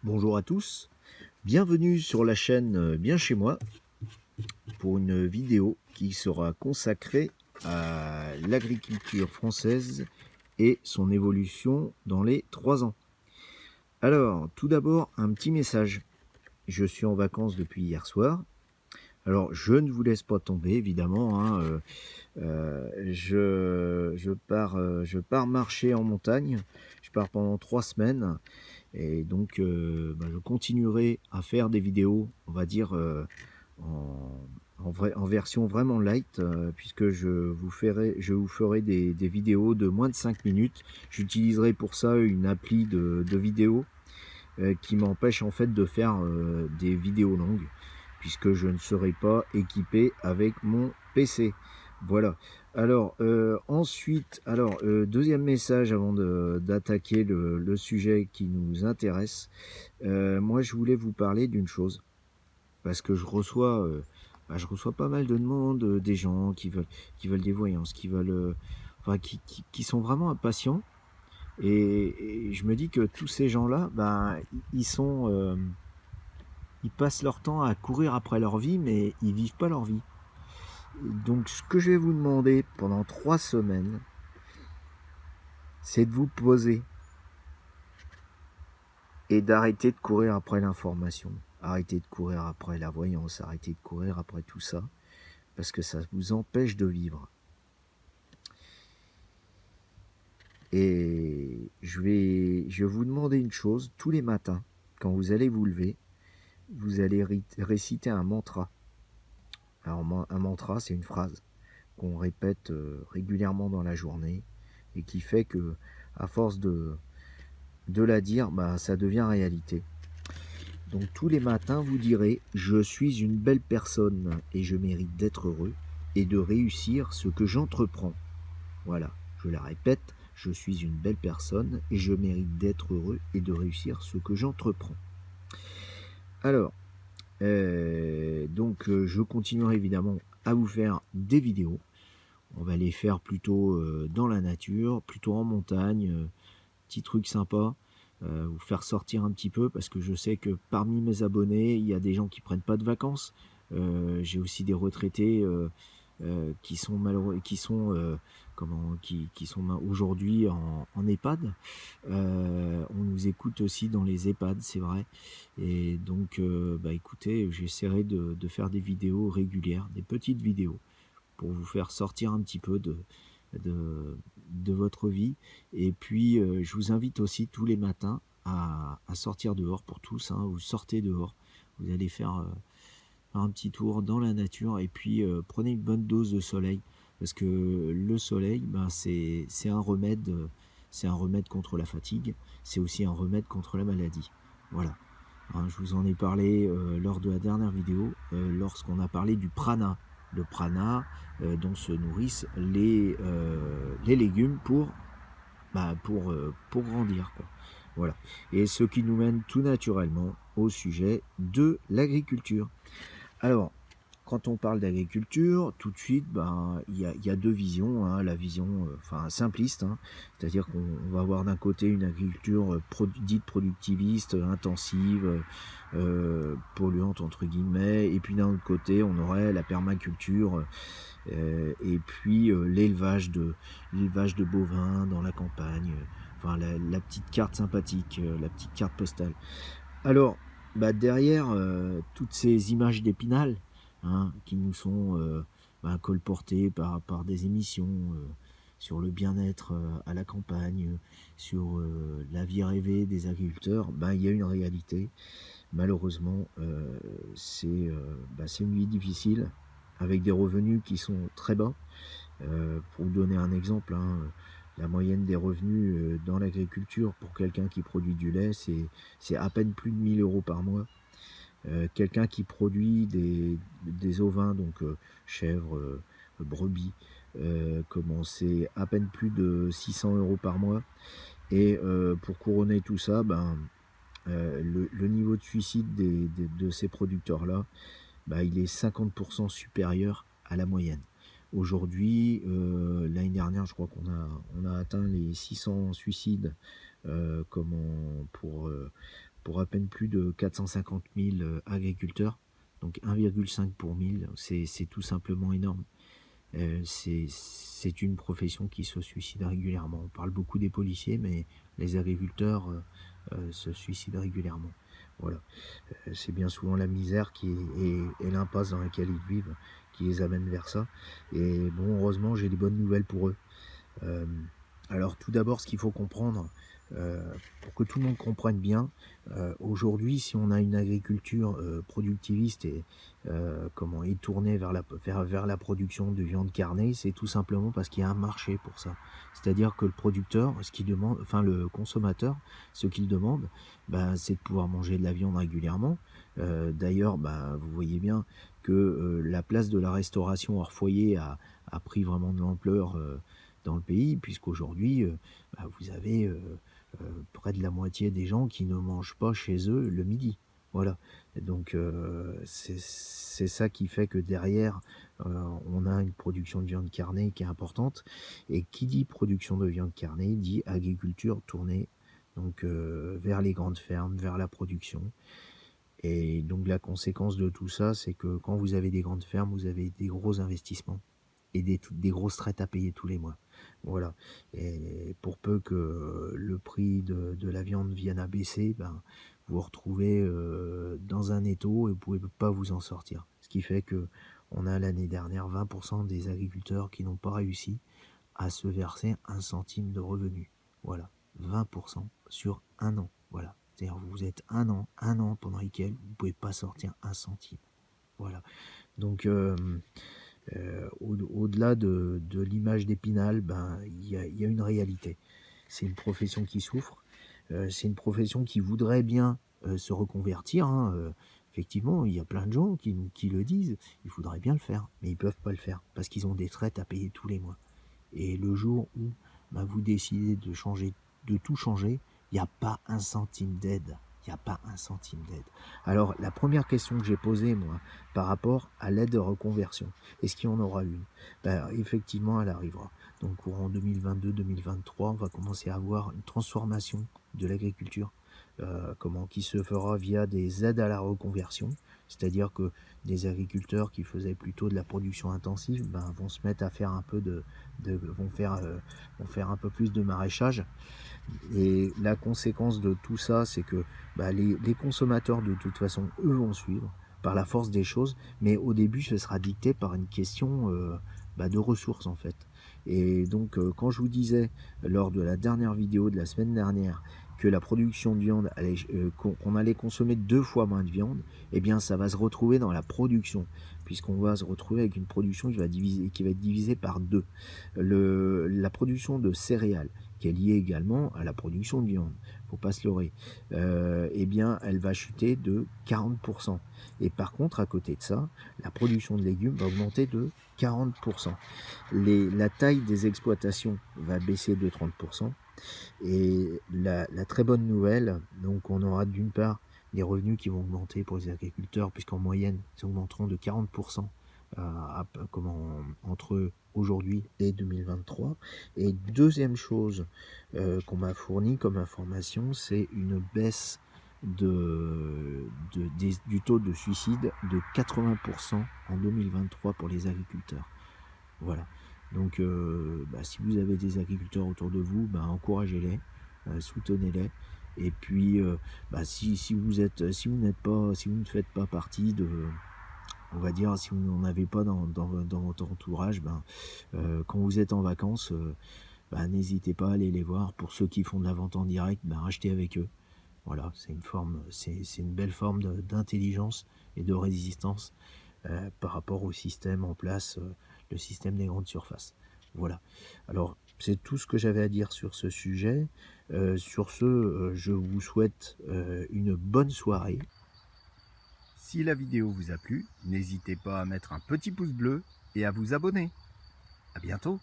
Bonjour à tous, bienvenue sur la chaîne Bien chez moi pour une vidéo qui sera consacrée à l'agriculture française et son évolution dans les 3 ans. Alors, tout d'abord, un petit message. Je suis en vacances depuis hier soir. Alors, je ne vous laisse pas tomber, évidemment, hein, je pars marcher en montagne. Je pars pendant 3 semaines et donc je continuerai à faire des vidéos, on va dire, en en version vraiment light, puisque je vous ferai des vidéos de moins de 5 minutes. J'utiliserai pour ça une appli de vidéo, qui m'empêche en fait de faire, des vidéos longues, puisque je ne serai pas équipé avec mon PC. Voilà. Alors, ensuite, 2e message avant d'attaquer le sujet qui nous intéresse. Moi, je voulais vous parler d'une chose, parce que je reçois pas mal de demandes, des gens qui veulent des voyances, qui veulent, enfin qui sont vraiment impatients et je me dis que tous ces gens-là, ben, ils passent leur temps à courir après leur vie, mais ils vivent pas leur vie. Donc ce que je vais vous demander pendant 3 semaines, c'est de vous poser et d'arrêter de courir après l'information. Arrêtez de courir après la voyance, arrêtez de courir après tout ça, parce que ça vous empêche de vivre. Et je vais vous demander une chose, tous les matins, quand vous allez vous lever, vous allez réciter un mantra. Alors un mantra, c'est une phrase qu'on répète régulièrement dans la journée et qui fait que, à force de la dire, bah, ça devient réalité. Donc tous les matins, vous direz: je suis une belle personne et je mérite d'être heureux et de réussir ce que j'entreprends. Voilà, je la répète: je suis une belle personne et je mérite d'être heureux et de réussir ce que j'entreprends. Alors, je continuerai évidemment à vous faire des vidéos. On va les faire plutôt dans la nature, plutôt en montagne, petits trucs sympas, vous faire sortir un petit peu parce que je sais que parmi mes abonnés, il y a des gens qui prennent pas de vacances. J'ai aussi des retraités qui sont malheureux, qui sont qui sont aujourd'hui en EHPAD. On nous écoute aussi dans les EHPAD, c'est vrai. Et donc, écoutez, j'essaierai de faire des vidéos régulières, des petites vidéos pour vous faire sortir un petit peu de, de votre vie. Et puis, je vous invite aussi tous les matins à sortir dehors pour tous, hein. Vous sortez dehors, vous allez faire un petit tour dans la nature et puis prenez une bonne dose de soleil. Parce que le soleil, ben, c'est un remède contre la fatigue, c'est aussi un remède contre la maladie. Voilà. Hein, je vous en ai parlé lors de la dernière vidéo, lorsqu'on a parlé du prana. Le prana dont se nourrissent les légumes pour grandir, quoi. Voilà. Et ce qui nous mène tout naturellement au sujet de l'agriculture. Alors, quand on parle d'agriculture, tout de suite, ben, il y a 2 visions, hein. La vision, simpliste, hein, c'est-à-dire qu'on va avoir d'un côté une agriculture, dite productiviste, intensive, «polluante» entre guillemets, et puis d'un autre côté, on aurait la permaculture, et puis l'élevage de bovins dans la campagne, la petite carte sympathique, la petite carte postale. Alors, bah, derrière, toutes ces images d'Épinal, hein, qui nous sont, colportées par des émissions, sur le bien-être, à la campagne, sur, la vie rêvée des agriculteurs, ben, il y a une réalité. Malheureusement, c'est une vie difficile avec des revenus qui sont très bas. Pour vous donner un exemple, hein, la moyenne des revenus, dans l'agriculture pour quelqu'un qui produit du lait, c'est à peine plus de 1 000 € par mois. Quelqu'un qui produit des ovins, donc chèvres, brebis, c'est à peine plus de 600 € par mois. Et pour couronner tout ça, ben, le niveau de suicide de ces producteurs-là, bah, il est 50% supérieur à la moyenne. Aujourd'hui, l'année dernière, je crois on a atteint les 600 suicides, pour à peine plus de 450 000 agriculteurs, donc 1,5 pour 1000, c'est tout simplement énorme. C'est une profession qui se suicide régulièrement. On parle beaucoup des policiers, mais les agriculteurs se suicident régulièrement. Voilà. C'est bien souvent la misère et l'impasse dans laquelle ils vivent qui les amène vers ça. Et bon, heureusement, j'ai des bonnes nouvelles pour eux. Euh, alors tout d'abord, ce qu'il faut comprendre, pour que tout le monde comprenne bien, aujourd'hui, si on a une agriculture productiviste et tournée vers la production de viande carnée, c'est tout simplement parce qu'il y a un marché pour ça. C'est-à-dire que le producteur, ce qu'il demande, enfin le consommateur, ce qu'il demande, c'est de pouvoir manger de la viande régulièrement. D'ailleurs, vous voyez bien que la place de la restauration hors foyer a pris vraiment de l'ampleur dans le pays, puisqu'aujourd'hui, vous avez près de la moitié des gens qui ne mangent pas chez eux le midi. Voilà. Et donc, c'est ça qui fait que derrière, on a une production de viande carnée qui est importante. Et qui dit production de viande carnée dit agriculture tournée donc, vers les grandes fermes, vers la production. Et donc, la conséquence de tout ça, c'est que quand vous avez des grandes fermes, vous avez des gros investissements et des grosses traites à payer tous les mois. Voilà. Et pour peu que le prix de la viande vienne à baisser, vous vous retrouvez dans un étau et vous ne pouvez pas vous en sortir. Ce qui fait que on a l'année dernière 20% des agriculteurs qui n'ont pas réussi à se verser 1 centime de revenu. Voilà. 20% sur un an. Voilà. C'est-à-dire vous êtes un an pendant lequel vous ne pouvez pas sortir 1 centime. Voilà. Donc au-delà de l'image d'Épinal, il y a une réalité. C'est une profession qui souffre, c'est une profession qui voudrait bien se reconvertir. Effectivement, il y a plein de gens qui le disent, il faudrait bien le faire, mais ils ne peuvent pas le faire parce qu'ils ont des traites à payer tous les mois. Et le jour où vous décidez de tout changer, il n'y a pas 1 centime d'aide. Il n'y a pas 1 centime d'aide. Alors, la première question que j'ai posée, moi, par rapport à l'aide de reconversion, est-ce qu'il y en aura une? Effectivement, elle arrivera. Donc, courant 2022-2023, on va commencer à avoir une transformation de l'agriculture qui se fera via des aides à la reconversion. C'est-à-dire que des agriculteurs qui faisaient plutôt de la production intensive vont se mettre à faire un peu vont faire un peu plus de maraîchage. Et la conséquence de tout ça, c'est que les consommateurs, de toute façon, eux vont suivre par la force des choses, mais au début, ce sera dicté par une question de ressources, en fait. Et donc, quand je vous disais, lors de la dernière vidéo de la semaine dernière, que la production de viande, qu'on allait consommer 2 fois moins de viande, eh bien, ça va se retrouver dans la production, puisqu'on va se retrouver avec une production qui va être divisée par 2. La production de céréales, qui est liée également à la production de viande, faut pas se leurrer, eh bien, elle va chuter de 40%. Et par contre, à côté de ça, la production de légumes va augmenter de 40%. La taille des exploitations va baisser de 30%. Et la très bonne nouvelle, donc on aura d'une part des revenus qui vont augmenter pour les agriculteurs, puisqu'en moyenne, ils augmenteront de 40% entre aujourd'hui et 2023. Et deuxième chose qu'on m'a fournie comme information, c'est une baisse du taux de suicide de 80% en 2023 pour les agriculteurs. Voilà. Donc, si vous avez des agriculteurs autour de vous, encouragez-les, soutenez-les. Et puis, si vous ne faites pas partie de, on va dire, si vous n'en avez pas dans votre entourage, quand vous êtes en vacances, n'hésitez pas à aller les voir. Pour ceux qui font de la vente en direct, achetez avec eux. Voilà, c'est une belle forme d'intelligence et de résistance par rapport au système en place, le système des grandes surfaces. Voilà. Alors, c'est tout ce que j'avais à dire sur ce sujet. Sur ce, je vous souhaite une bonne soirée. Si la vidéo vous a plu, n'hésitez pas à mettre un petit pouce bleu et à vous abonner. À bientôt!